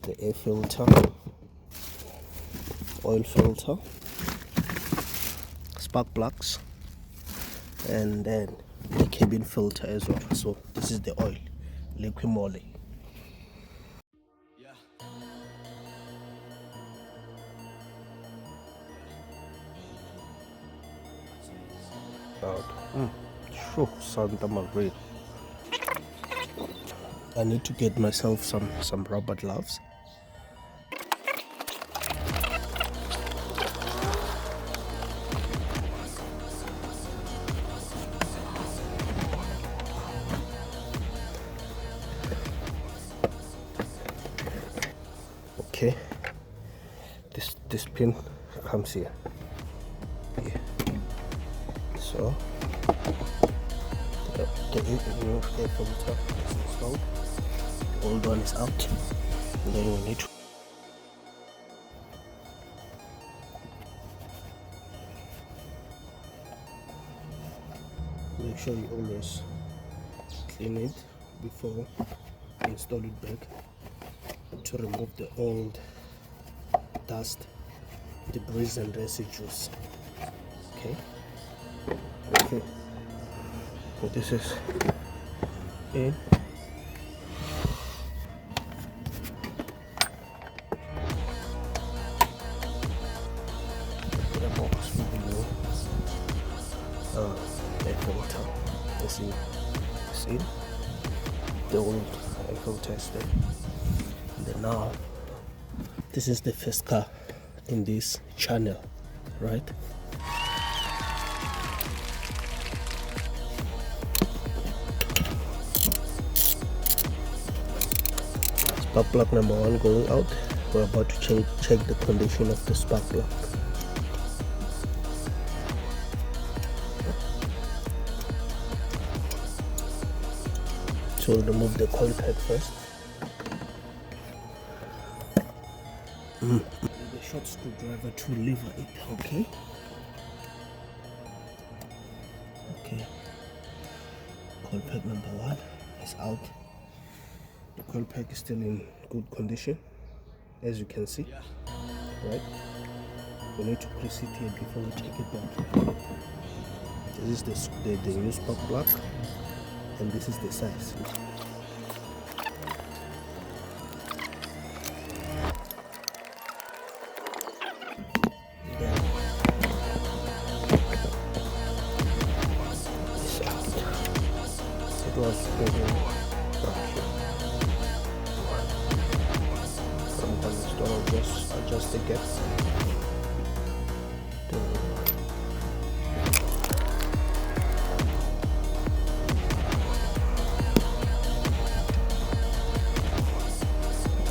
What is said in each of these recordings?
the air filter, oil filter, spark plugs, and then the cabin filter as well. So this is the oil, liquid moly. Sure, Santa Maria. I need to get myself some rubber gloves. Okay, this pin comes here. So the air filter is installed. The old one is out, and then we need to make sure you always clean it before you install it back to remove the old dust, debris and residues. Okay, so this is in. The box with the new air filter. See the old air filter is there. And then now this is the first car in this channel, right? Spark plug number 1 going out. We're about to check the condition of the spark plug. So we'll remove the coil pack first. The short screwdriver to lever it. Okay. Coil pack number 1 is out. The coil pack is still in good condition, as you can see. Right? We need to press it here before we take it back. This is the new spark plug, and this is the size. It was pretty brushy. Sometimes don't just adjust the gap.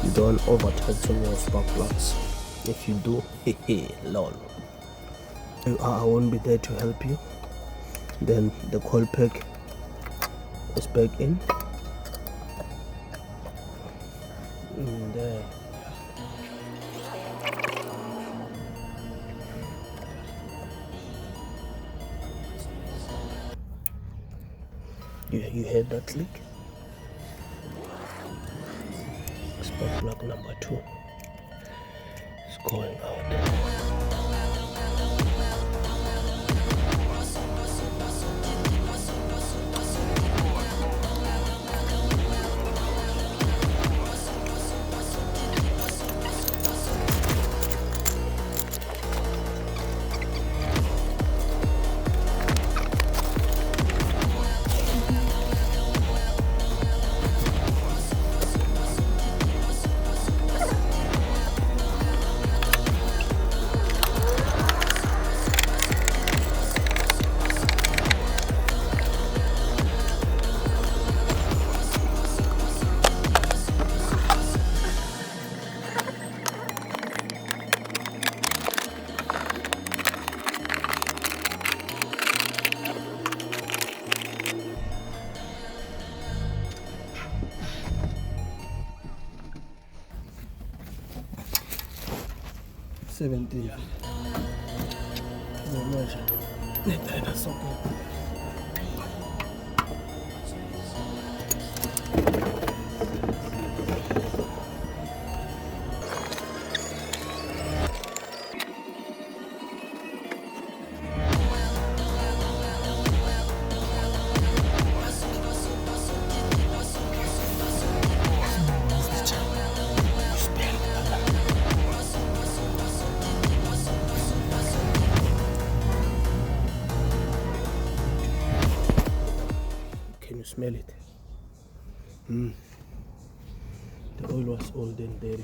You don't over tighten your spark plugs. If you do, lol. I won't be there to help you. Then the coil pack is back in. And there. You heard that click? Spark plug number 2 is going out. $17. Very much. That's okay. smell it. The oil was old and dirty.